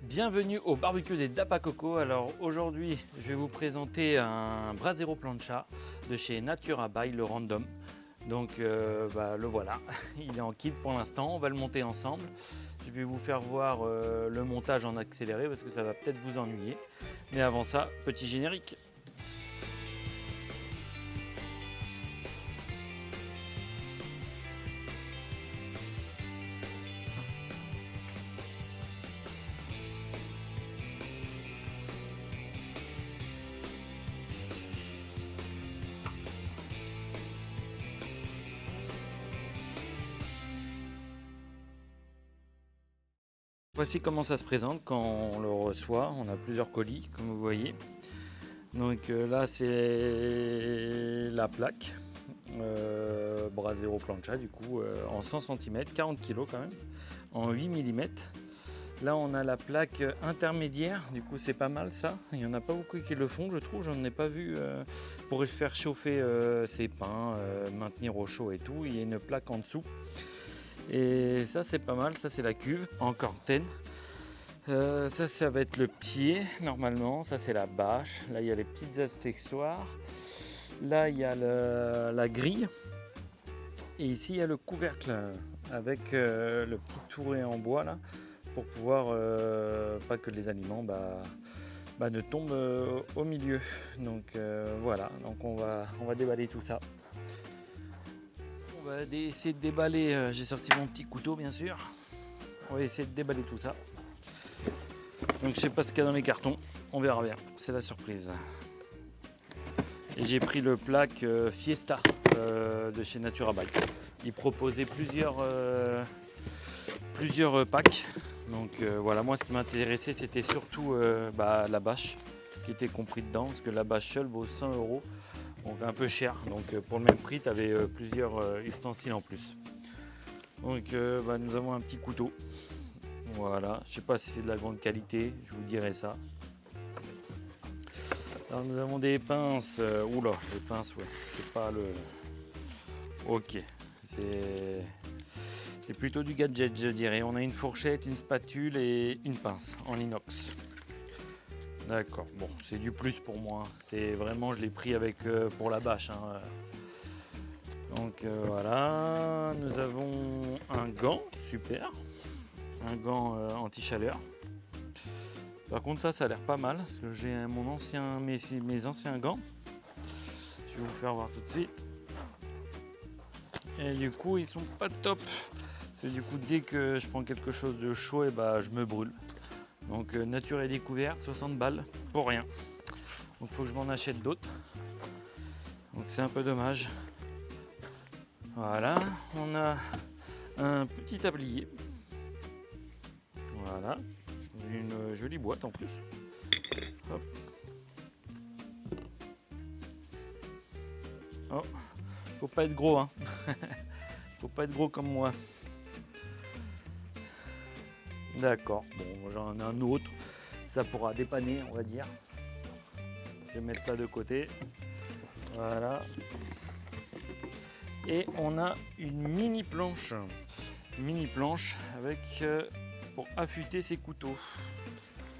Bienvenue au barbecue des Dapacoco. Alors aujourd'hui, je vais vous présenter un Brasero Plancha de chez Natura by le Random. Donc le voilà, il est en kit pour l'instant, on va le monter ensemble. Je vais vous faire voir le montage en accéléré parce que ça va peut-être vous ennuyer. Mais avant ça, petit générique. Voici comment ça se présente quand on le reçoit. On a plusieurs colis, comme vous voyez. Donc là, c'est la plaque Brasero Plancha, du coup, en 100 cm, 40 kg quand même, en 8 mm. Là, on a la plaque intermédiaire, du coup, c'est pas mal ça. Il n'y en a pas beaucoup qui le font, je trouve. J'en ai pas vu pour faire chauffer ses pains, maintenir au chaud et tout. Il y a une plaque en dessous. Et ça, c'est pas mal. Ça, c'est la cuve en corten. Ça va être le pied normalement. Ça, c'est la bâche. Là, il y a les petites accessoires. Là, il y a la grille. Et ici, il y a le couvercle avec le petit touret en bois là pour pouvoir pas que les aliments ne tombent au milieu. Donc voilà. Donc on va déballer tout ça. On va essayer de déballer, j'ai sorti mon petit couteau bien sûr. On va essayer de déballer tout ça. Donc je sais pas ce qu'il y a dans les cartons, on verra bien, c'est la surprise. Et j'ai pris le plaque Fiesta de chez Natura by. Ils proposaient plusieurs packs. Donc voilà, moi ce qui m'intéressait c'était surtout la bâche qui était compris dedans, parce que la bâche seule vaut 100 €. Donc un peu cher, donc pour le même prix tu avais plusieurs ustensiles en plus. Donc nous avons un petit couteau, voilà, je sais pas si c'est de la grande qualité, je vous dirai ça. Alors nous avons des pinces, oula, les pinces, ouais, c'est pas le... Ok, c'est plutôt du gadget je dirais. On a une fourchette, une spatule et une pince en inox. D'accord, bon, c'est du plus pour moi. C'est vraiment, je l'ai pris avec pour la bâche. Hein. Donc voilà, nous avons un gant, super, un gant anti-chaleur. Par contre, ça a l'air pas mal parce que j'ai mes anciens gants. Je vais vous faire voir tout de suite. Et du coup, ils sont pas top. Parce que du coup, dès que je prends quelque chose de chaud, je me brûle. Donc nature et découverte, 60 balles pour rien. Donc il faut que je m'en achète d'autres. Donc c'est un peu dommage. Voilà, on a un petit tablier. Voilà, une jolie boîte en plus. Hop. Oh, faut pas être gros, hein. Faut pas être gros comme moi. D'accord, bon j'en ai un autre, ça pourra dépanner on va dire. Je vais mettre ça de côté, voilà. Et on a une mini planche avec pour affûter ses couteaux.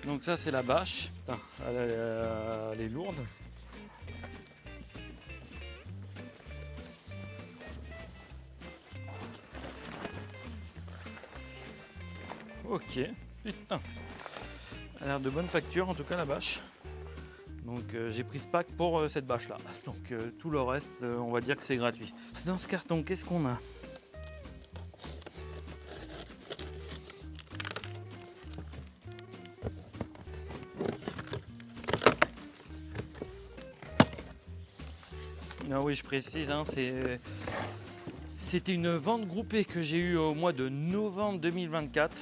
Donc ça c'est la bâche. Putain, elle est lourde. Ok, putain, elle a l'air de bonne facture en tout cas la bâche. Donc j'ai pris ce pack pour cette bâche là. Donc tout le reste on va dire que c'est gratuit. Dans ce carton qu'est-ce qu'on a? Ah oui je précise, hein, c'était une vente groupée que j'ai eue au mois de novembre 2024.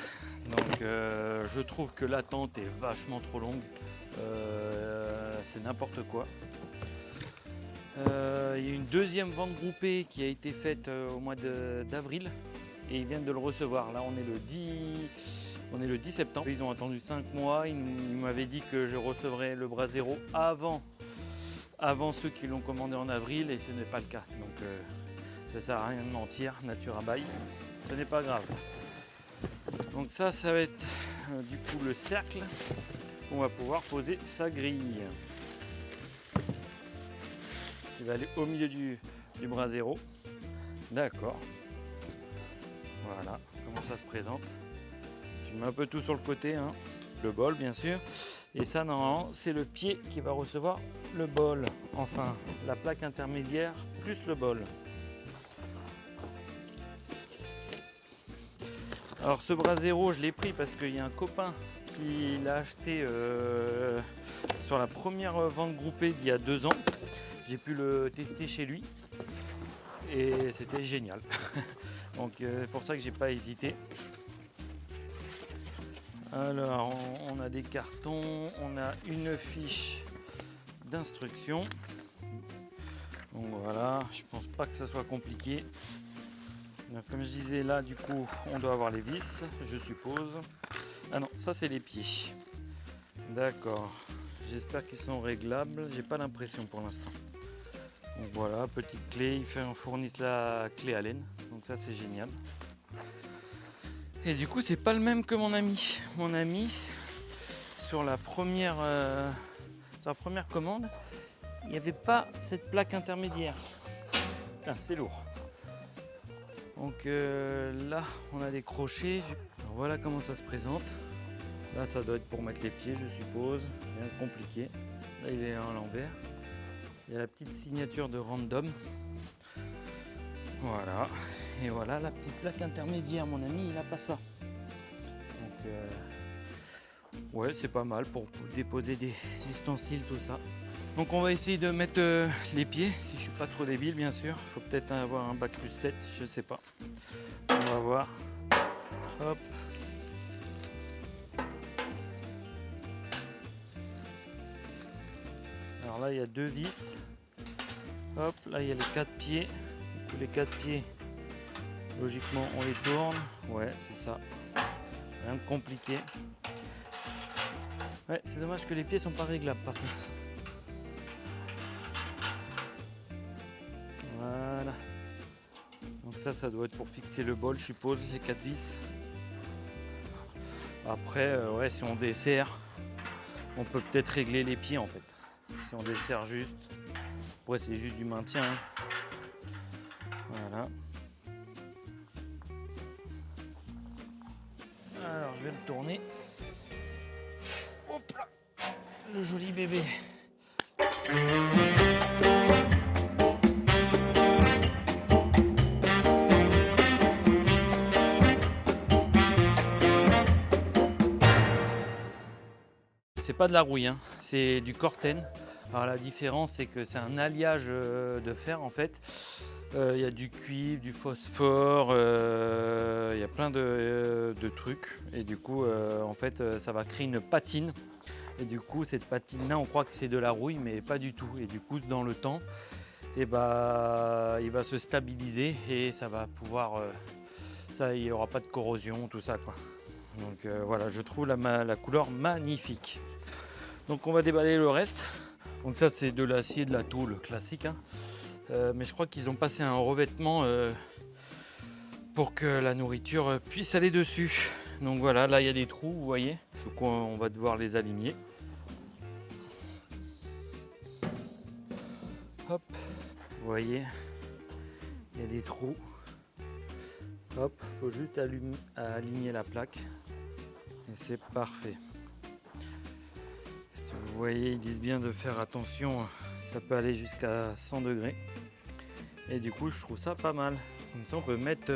Donc je trouve que l'attente est vachement trop longue. C'est n'importe quoi. Il y a une deuxième vente groupée qui a été faite au mois d'avril et ils viennent de le recevoir. Là on est le 10 septembre. Ils ont attendu 5 mois. Ils m'avaient dit que je recevrais le Brasero avant ceux qui l'ont commandé en avril et ce n'est pas le cas. Donc ça sert à rien de mentir, Natura by, ce n'est pas grave. Donc ça va être du coup le cercle, on va pouvoir poser sa grille. Qui va aller au milieu du brasero. D'accord. Voilà, comment ça se présente. Je mets un peu tout sur le côté, hein. Le bol bien sûr. Et ça, normalement, c'est le pied qui va recevoir le bol. Enfin, la plaque intermédiaire plus le bol. Alors ce brasero, je l'ai pris parce qu'il y a un copain qui l'a acheté sur la première vente groupée d'il y a 2 ans. J'ai pu le tester chez lui et c'était génial. Donc c'est pour ça que j'ai pas hésité. Alors on a des cartons, on a une fiche d'instruction. Donc voilà, je pense pas que ça soit compliqué. Donc, comme je disais là, du coup, on doit avoir les vis, je suppose. Ah non, ça c'est les pieds. D'accord. J'espère qu'ils sont réglables. J'ai pas l'impression pour l'instant. Donc voilà, petite clé. Ils fournissent la clé Allen. Donc ça c'est génial. Et du coup, c'est pas le même que mon ami. Mon ami, sur la première commande, il n'y avait pas cette plaque intermédiaire. Putain, c'est lourd. Donc là, on a des crochets. Alors, voilà comment ça se présente. Là, ça doit être pour mettre les pieds, je suppose. Rien de compliqué. Là, il est à l'envers. Il y a la petite signature de Random. Voilà. Et voilà la petite plaque intermédiaire. Mon ami, il n'a pas ça. Donc, ouais, c'est pas mal pour déposer des ustensiles, tout ça. Donc, on va essayer de mettre les pieds. Si je suis pas trop débile, bien sûr. Il faut peut-être avoir un bac plus 7, je sais pas. On va voir. Hop. Alors là, il y a 2 vis. Hop, là, il y a les 4 pieds. Tous les 4 pieds, logiquement, on les tourne. Ouais, c'est ça. Rien de compliqué. Ouais, c'est dommage que les pieds sont pas réglables, par contre. Voilà. Donc ça doit être pour fixer le bol, je suppose, les 4 vis. Après, ouais, si on dessert, on peut peut-être régler les pieds, en fait. Si on dessert juste. Après, c'est juste du maintien. Hein. Voilà. Alors, je vais le tourner. Hop là, le joli bébé. C'est pas de la rouille, hein. C'est du Corten. Alors la différence, c'est que c'est un alliage de fer en fait. Il y a du cuivre, du phosphore, il y a plein de trucs. Et du coup, en fait, ça va créer une patine. Et du coup, cette patine-là, on croit que c'est de la rouille, mais pas du tout. Et du coup, dans le temps, il va se stabiliser et ça va pouvoir... il n'y aura pas de corrosion, tout ça, quoi. Donc voilà, je trouve la couleur magnifique. Donc on va déballer le reste. Donc ça, c'est de l'acier, de la tôle classique, hein. Mais je crois qu'ils ont passé un revêtement pour que la nourriture puisse aller dessus. Donc voilà, là il y a des trous, vous voyez. Donc on va devoir les aligner. Hop, vous voyez, il y a des trous. Hop, faut juste aligner la plaque et c'est parfait. Vous voyez, ils disent bien de faire attention, ça peut aller jusqu'à 100 degrés. Et du coup, je trouve ça pas mal. Comme ça, on peut mettre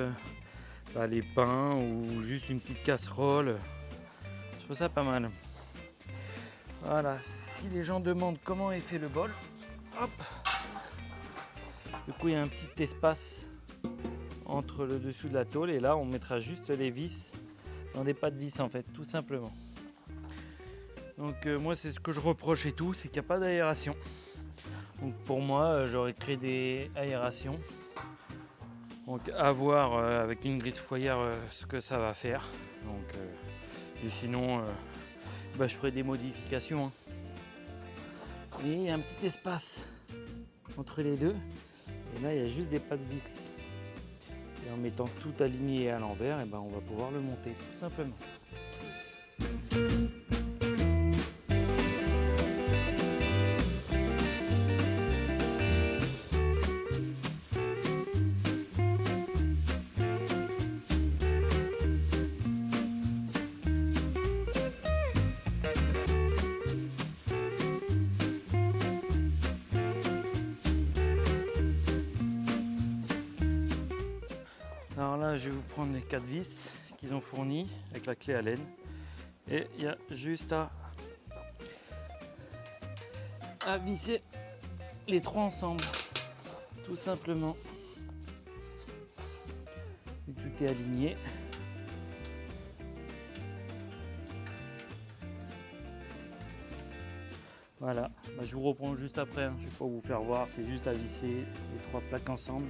les pains ou juste une petite casserole. Je trouve ça pas mal. Voilà, si les gens demandent comment est fait le bol, hop. Du coup, il y a un petit espace entre le dessous de la tôle et là, on mettra juste les vis dans des pas de vis en fait, tout simplement. Donc moi, c'est ce que je reproche et tout, c'est qu'il n'y a pas d'aération. Donc pour moi, j'aurais créé des aérations. Donc à voir avec une grille foyer ce que ça va faire. Donc, et sinon, je ferai des modifications. Hein. Et il y a un petit espace entre les deux. Et là, il y a juste des pas de vis. Et en mettant tout aligné à l'envers, on va pouvoir le monter tout simplement. là, je vais vous prendre les 4 vis qu'ils ont fournis avec la clé Allen. Et il y a juste à visser les 3 ensemble, tout simplement. Et tout est aligné. Voilà, je vous reprends juste après, hein. Je ne vais pas vous faire voir, c'est juste à visser les 3 plaques ensemble.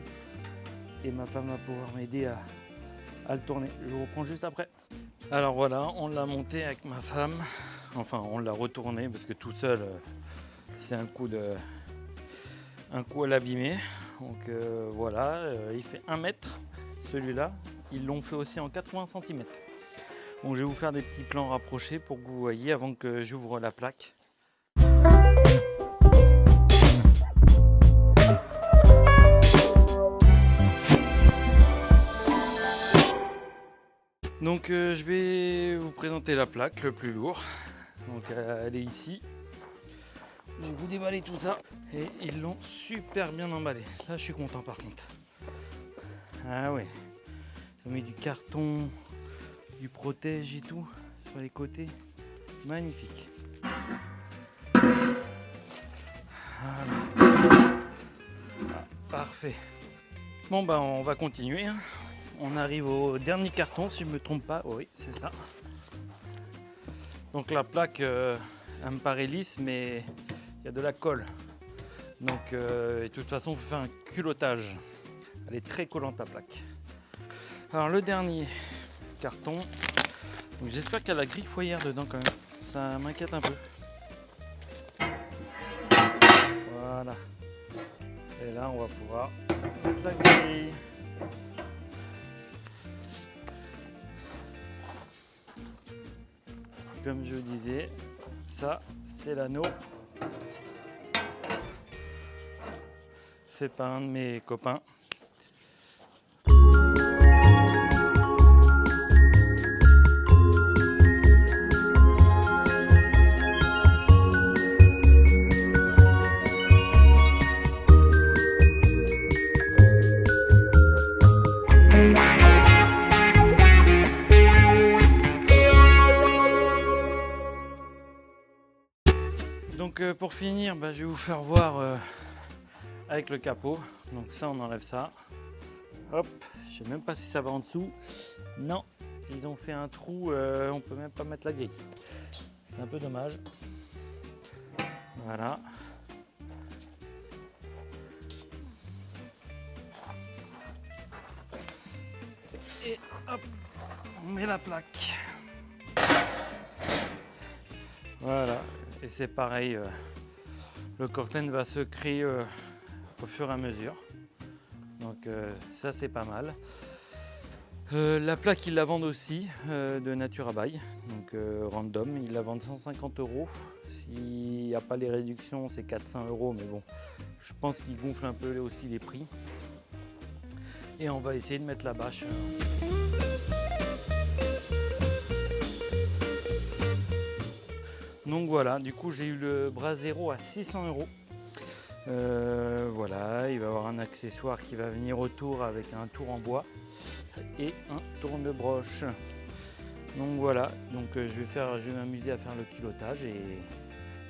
Et ma femme va pouvoir m'aider à le tourner. Je vous reprends juste après. Alors voilà, on l'a monté avec ma femme. Enfin, on l'a retourné parce que tout seul, c'est un coup à l'abîmer. Donc voilà, il fait 1 mètre celui-là. Ils l'ont fait aussi en 80 cm. Bon, je vais vous faire des petits plans rapprochés pour que vous voyez avant que j'ouvre la plaque. Donc je vais vous présenter la plaque le plus lourd. Donc elle est ici. Je vais vous déballer tout ça. Et ils l'ont super bien emballé. Là je suis content par contre. Ah ouais. Ils ont mis du carton, du protège et tout sur les côtés. Magnifique. Voilà. Ah, parfait. Bon on va continuer. Hein. On arrive au dernier carton si je ne me trompe pas. Oui, c'est ça. Donc la plaque, elle me paraît lisse, mais il y a de la colle. Donc de toute façon, on fait un culottage. Elle est très collante la plaque. Alors le dernier carton. J'espère qu'il y a la grille foyer dedans quand même. Ça m'inquiète un peu. Voilà. Et là, on va pouvoir mettre la grille. Comme je disais, ça c'est l'anneau fait par un de mes copains. Donc pour finir, je vais vous faire voir avec le capot. Donc ça, on enlève ça. Hop, je sais même pas si ça va en dessous. Non, ils ont fait un trou, on peut même pas mettre la grille. C'est un peu dommage. Voilà. Et hop, on met la plaque. Voilà. Et c'est pareil, le Corten va se créer au fur et à mesure. Donc ça c'est pas mal. La plaque ils la vendent aussi de Naturabuy, donc random, ils la vendent 150 €. S'il n'y a pas les réductions c'est 400 €, mais bon, je pense qu'ils gonflent un peu aussi les prix. Et on va essayer de mettre la bâche. Donc voilà, du coup j'ai eu le Brasero à 600 €. Voilà, il va y avoir un accessoire qui va venir autour avec un tour en bois et un tourne-broche. Donc voilà, donc je vais m'amuser à faire le kilotage et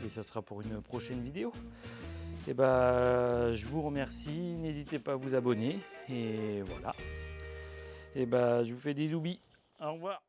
ça sera pour une prochaine vidéo. Et je vous remercie, n'hésitez pas à vous abonner et voilà. Et je vous fais des zoubis. Au revoir.